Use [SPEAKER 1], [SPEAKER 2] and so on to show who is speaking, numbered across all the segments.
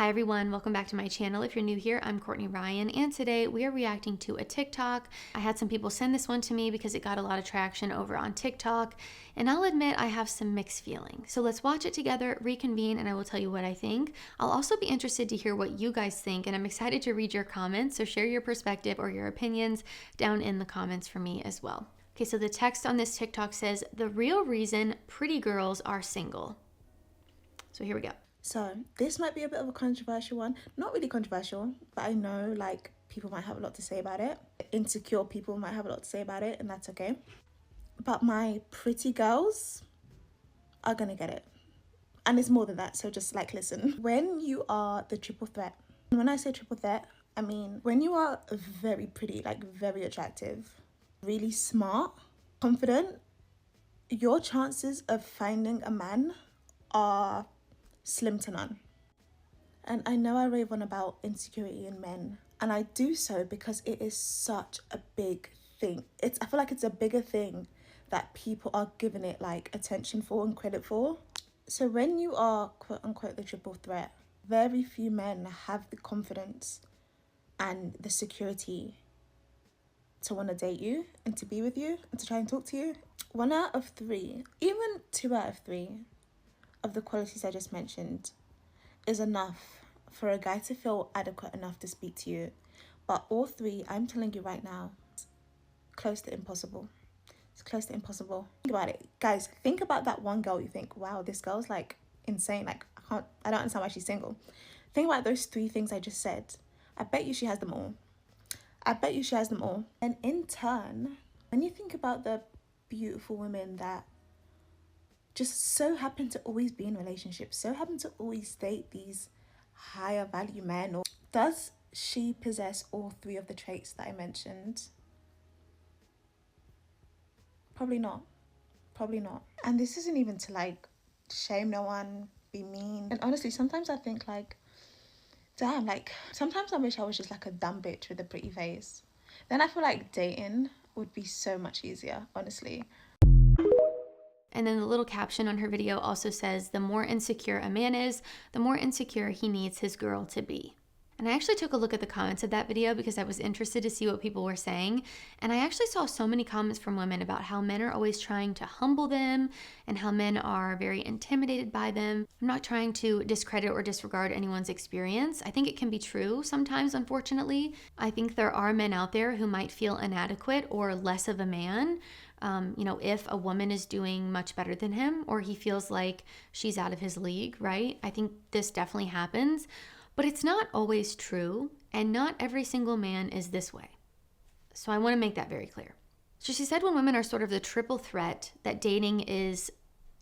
[SPEAKER 1] Hi everyone, welcome back to my channel. If you're new here, I'm Courtney Ryan, and today we are reacting to a TikTok. I had some people send this one to me because it got a lot of traction over on TikTok, and I'll admit I have some mixed feelings. So let's watch it together, reconvene, and I will tell you what I think. I'll also be interested to hear what you guys think, and I'm excited to read your comments, so share your perspective or your opinions down in the comments for me as well. Okay, so the text on this TikTok says, "The real reason pretty girls are single." So here we go.
[SPEAKER 2] So this might be a bit of a controversial one. Not really controversial, but I know like people might have a lot to say about it. Insecure people might have a lot to say about it, and that's okay. But my pretty girls are gonna get it. And it's more than that, so just like listen. When you are the triple threat, and when I say triple threat, I mean when you are very pretty, like very attractive, really smart, confident, your chances of finding a man are slim to none. And I know I rave on about insecurity in men, and I do so because it is such a big thing. I feel like it's a bigger thing that people are giving it like attention for and credit for. So when you are quote unquote the triple threat, very few men have the confidence and the security to want to date you and to be with you and to try and talk to you. 1 out of 3, even 2 out of 3 of the qualities I just mentioned is enough for a guy to feel adequate enough to speak to you. But all 3, I'm telling you right now, it's close to impossible. It's close to impossible. Think about it. Guys, think about that one girl you think, wow, this girl's like insane. Like, I don't understand why she's single. Think about those 3 things I just said. I bet you she has them all. I bet you she has them all. And in turn, when you think about the beautiful women that just so happen to always be in relationships, so happen to always date these higher value men, or does she possess all 3 of the traits that I mentioned? Probably not. Probably not. And this isn't even to like shame no one, be mean. And honestly, sometimes I think like, damn, like sometimes I wish I was just like a dumb bitch with a pretty face. Then I feel like dating would be so much easier, honestly.
[SPEAKER 1] And then the little caption on her video also says, "The more insecure a man is, the more insecure he needs his girl to be." And I actually took a look at the comments of that video because I was interested to see what people were saying. And I actually saw so many comments from women about how men are always trying to humble them and how men are very intimidated by them. I'm not trying to discredit or disregard anyone's experience. I think it can be true sometimes, unfortunately. I think there are men out there who might feel inadequate or less of a man. If a woman is doing much better than him, or he feels like she's out of his league, right? I think this definitely happens, but it's not always true, and not every single man is this way. So I want to make that very clear. So she said when women are sort of the triple threat, that dating is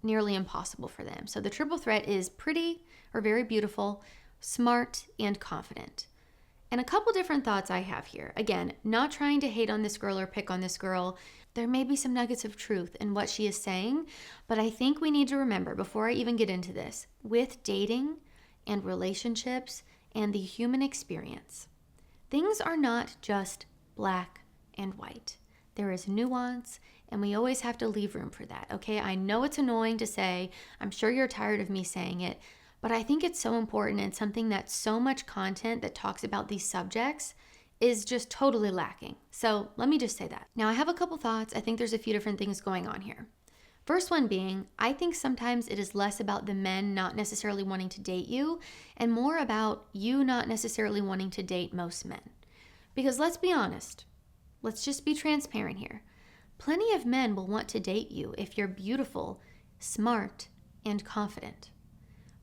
[SPEAKER 1] nearly impossible for them. So the triple threat is pretty or very beautiful, smart, and confident. And a couple different thoughts I have here. Again, not trying to hate on this girl or pick on this girl. There may be some nuggets of truth in what she is saying, but I think we need to remember before I even get into this, with dating and relationships and the human experience, things are not just black and white. There is nuance, and we always have to leave room for that, okay? I know it's annoying to say, I'm sure you're tired of me saying it, but I think it's so important, and something that so much content that talks about these subjects is just totally lacking. So let me just say that. Now I have a couple thoughts. I think there's a few different things going on here. First one being, I think sometimes it is less about the men not necessarily wanting to date you and more about you not necessarily wanting to date most men. Because let's be honest, let's just be transparent here. Plenty of men will want to date you if you're beautiful, smart, and confident.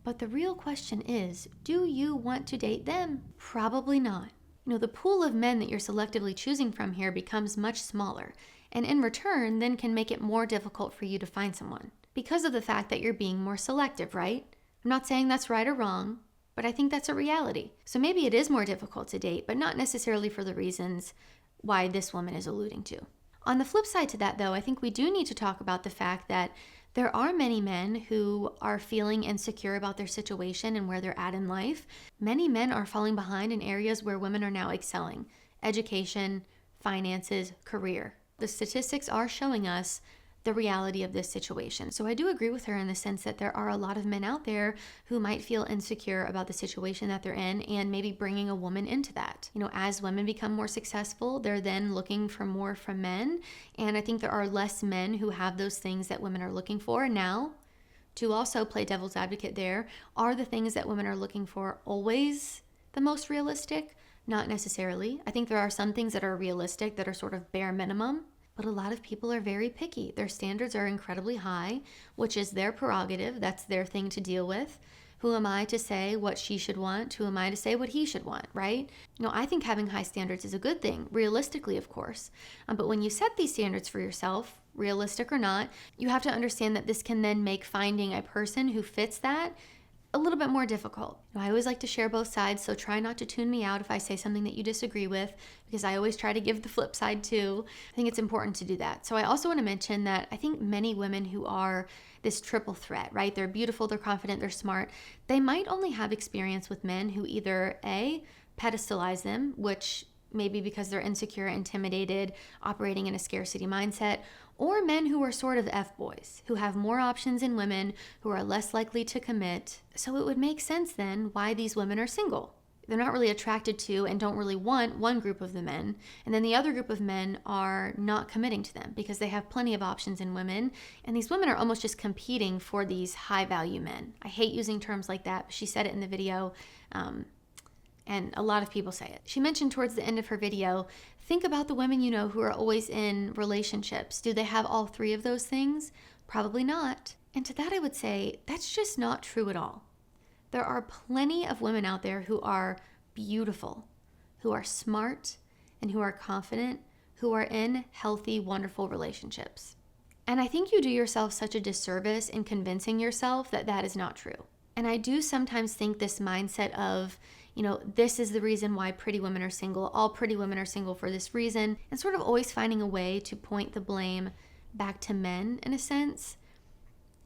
[SPEAKER 1] But the real question is, do you want to date them? Probably not. The pool of men that you're selectively choosing from here becomes much smaller, and in return then can make it more difficult for you to find someone because of the fact that you're being more selective, right? I'm not saying that's right or wrong, but I think that's a reality. So maybe it is more difficult to date, but not necessarily for the reasons why this woman is alluding to. On the flip side to that, though, I think we do need to talk about the fact that there are many men who are feeling insecure about their situation and where they're at in life. Many men are falling behind in areas where women are now excelling: education, finances, career. The statistics are showing us the reality of this situation. So I do agree with her in the sense that there are a lot of men out there who might feel insecure about the situation that they're in and maybe bringing a woman into that. As women become more successful, they're then looking for more from men. And I think there are less men who have those things that women are looking for now. To also play devil's advocate there, are the things that women are looking for always the most realistic? Not necessarily. I think there are some things that are realistic that are sort of bare minimum. But a lot of people are very picky. Their standards are incredibly high, which is their prerogative. That's their thing to deal with. Who am I to say what she should want? Who am I to say what he should want, right? I think having high standards is a good thing, realistically, of course. But when you set these standards for yourself, realistic or not, you have to understand that this can then make finding a person who fits that a little bit more difficult. I always like to share both sides, so try not to tune me out if I say something that you disagree with, because I always try to give the flip side too. I think it's important to do that. So I also want to mention that I think many women who are this triple threat, right? They're beautiful, they're confident, they're smart. They might only have experience with men who either A, pedestalize them, which maybe because they're insecure, intimidated, operating in a scarcity mindset, or men who are sort of F-boys, who have more options in women, who are less likely to commit. So it would make sense then why these women are single. They're not really attracted to and don't really want one group of the men, and then the other group of men are not committing to them because they have plenty of options in women, and these women are almost just competing for these high-value men. I hate using terms like that, but she said it in the video, and a lot of people say it. She mentioned towards the end of her video, think about the women you know who are always in relationships. Do they have all three of those things? Probably not. And to that I would say, that's just not true at all. There are plenty of women out there who are beautiful, who are smart, and who are confident, who are in healthy, wonderful relationships. And I think you do yourself such a disservice in convincing yourself that that is not true. And I do sometimes think this mindset of, this is the reason why pretty women are single. All pretty women are single for this reason. And sort of always finding a way to point the blame back to men, in a sense,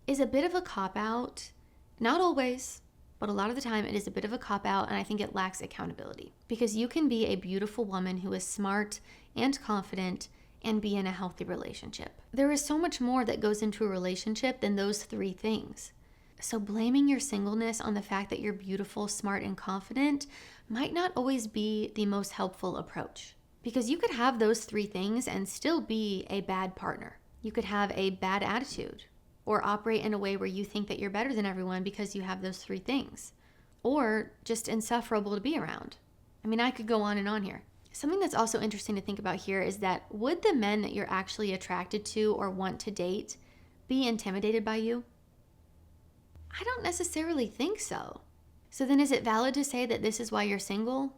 [SPEAKER 1] is a bit of a cop-out. Not always, but a lot of the time it is a bit of a cop-out, and I think it lacks accountability. Because you can be a beautiful woman who is smart and confident and be in a healthy relationship. There is so much more that goes into a relationship than those three things. So blaming your singleness on the fact that you're beautiful, smart, and confident might not always be the most helpful approach. Because you could have those three things and still be a bad partner. You could have a bad attitude or operate in a way where you think that you're better than everyone because you have those three things. Or just insufferable to be around. I could go on and on here. Something that's also interesting to think about here is that would the men that you're actually attracted to or want to date be intimidated by you? I don't necessarily think so. So then is it valid to say that this is why you're single?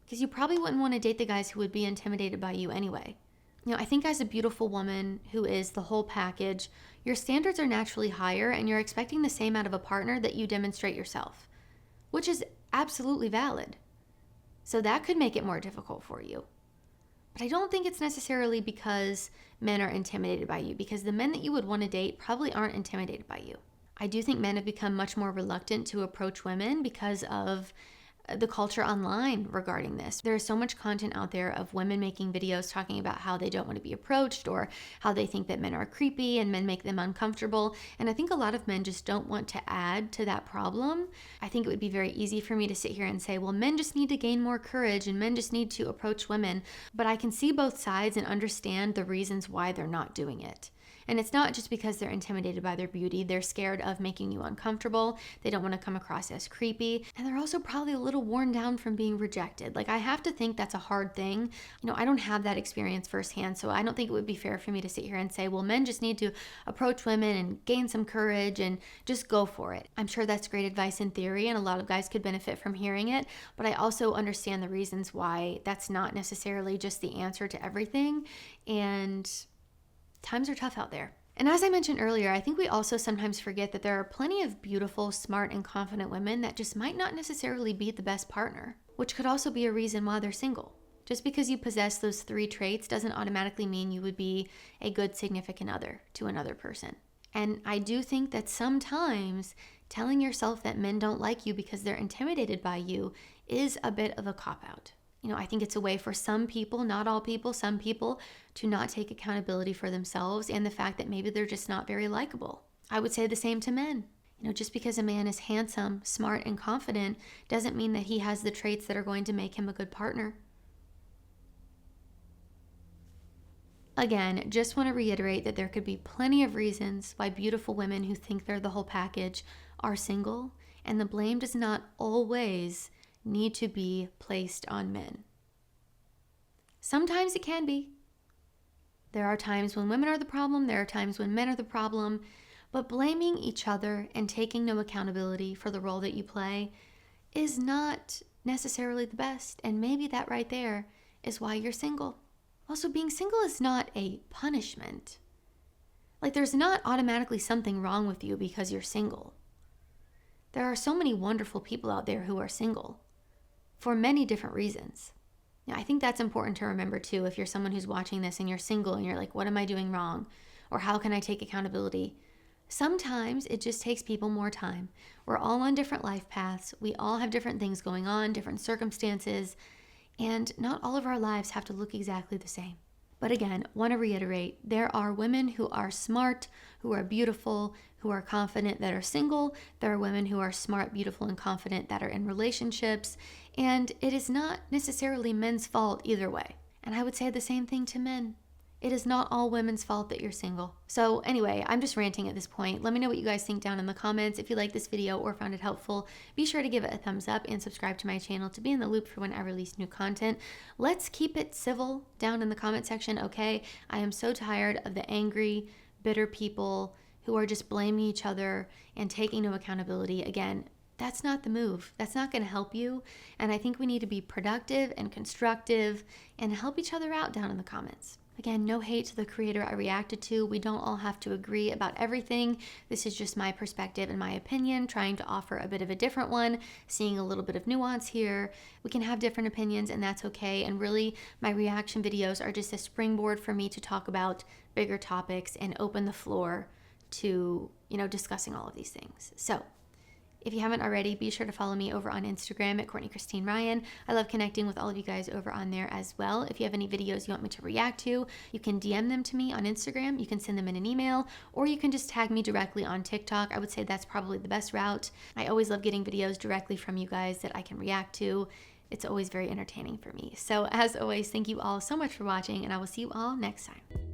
[SPEAKER 1] Because you probably wouldn't want to date the guys who would be intimidated by you anyway. I think as a beautiful woman who is the whole package, your standards are naturally higher and you're expecting the same out of a partner that you demonstrate yourself, which is absolutely valid. So that could make it more difficult for you. But I don't think it's necessarily because men are intimidated by you, because the men that you would want to date probably aren't intimidated by you. I do think men have become much more reluctant to approach women because of the culture online regarding this. There is so much content out there of women making videos talking about how they don't want to be approached or how they think that men are creepy and men make them uncomfortable. And I think a lot of men just don't want to add to that problem. I think it would be very easy for me to sit here and say, well, men just need to gain more courage and men just need to approach women. But I can see both sides and understand the reasons why they're not doing it. And it's not just because they're intimidated by their beauty. They're scared of making you uncomfortable. They don't want to come across as creepy. And they're also probably a little worn down from being rejected. I have to think that's a hard thing. I don't have that experience firsthand, so I don't think it would be fair for me to sit here and say, well, men just need to approach women and gain some courage and just go for it. I'm sure that's great advice in theory, and a lot of guys could benefit from hearing it, but I also understand the reasons why that's not necessarily just the answer to everything. And times are tough out there. And as I mentioned earlier, I think we also sometimes forget that there are plenty of beautiful, smart, and confident women that just might not necessarily be the best partner, which could also be a reason why they're single. Just because you possess those three traits doesn't automatically mean you would be a good significant other to another person. And I do think that sometimes telling yourself that men don't like you because they're intimidated by you is a bit of a cop-out. I think it's a way for some people, not all people, some people, to not take accountability for themselves and the fact that maybe they're just not very likable. I would say the same to men. Just because a man is handsome, smart, and confident doesn't mean that he has the traits that are going to make him a good partner. Again, just want to reiterate that there could be plenty of reasons why beautiful women who think they're the whole package are single, and the blame does not always need to be placed on men. Sometimes it can be. There are times when women are the problem, there are times when men are the problem, but blaming each other and taking no accountability for the role that you play is not necessarily the best, and maybe that right there is why you're single. Also, being single is not a punishment. Like, there's not automatically something wrong with you because you're single. There are so many wonderful people out there who are single for many different reasons. I think that's important to remember too. If you're someone who's watching this and you're single and you're like, what am I doing wrong? Or how can I take accountability? Sometimes it just takes people more time. We're all on different life paths. We all have different things going on, different circumstances, and not all of our lives have to look exactly the same. But again, want to reiterate, there are women who are smart, who are beautiful, who are confident that are single. There are women who are smart, beautiful, and confident that are in relationships. And it is not necessarily men's fault either way. And I would say the same thing to men. It is not all women's fault that you're single. So anyway, I'm just ranting at this point. Let me know what you guys think down in the comments. If you like this video or found it helpful, be sure to give it a thumbs up and subscribe to my channel to be in the loop for when I release new content. Let's keep it civil down in the comment section, okay? I am so tired of the angry, bitter people who are just blaming each other and taking no accountability. Again, that's not the move. That's not going to help you. And I think we need to be productive and constructive and help each other out down in the comments. Again, no hate to the creator I reacted to. We don't all have to agree about everything. This is just my perspective and my opinion, trying to offer a bit of a different one, seeing a little bit of nuance here. We can have different opinions and that's okay. And really, my reaction videos are just a springboard for me to talk about bigger topics and open the floor to, discussing all of these things. So, if you haven't already, be sure to follow me over on Instagram at Courtney Christine Ryan. I love connecting with all of you guys over on there as well. If you have any videos you want me to react to, you can DM them to me on Instagram. You can send them in an email, or you can just tag me directly on TikTok. I would say that's probably the best route. I always love getting videos directly from you guys that I can react to. It's always very entertaining for me. So as always, thank you all so much for watching, and I will see you all next time.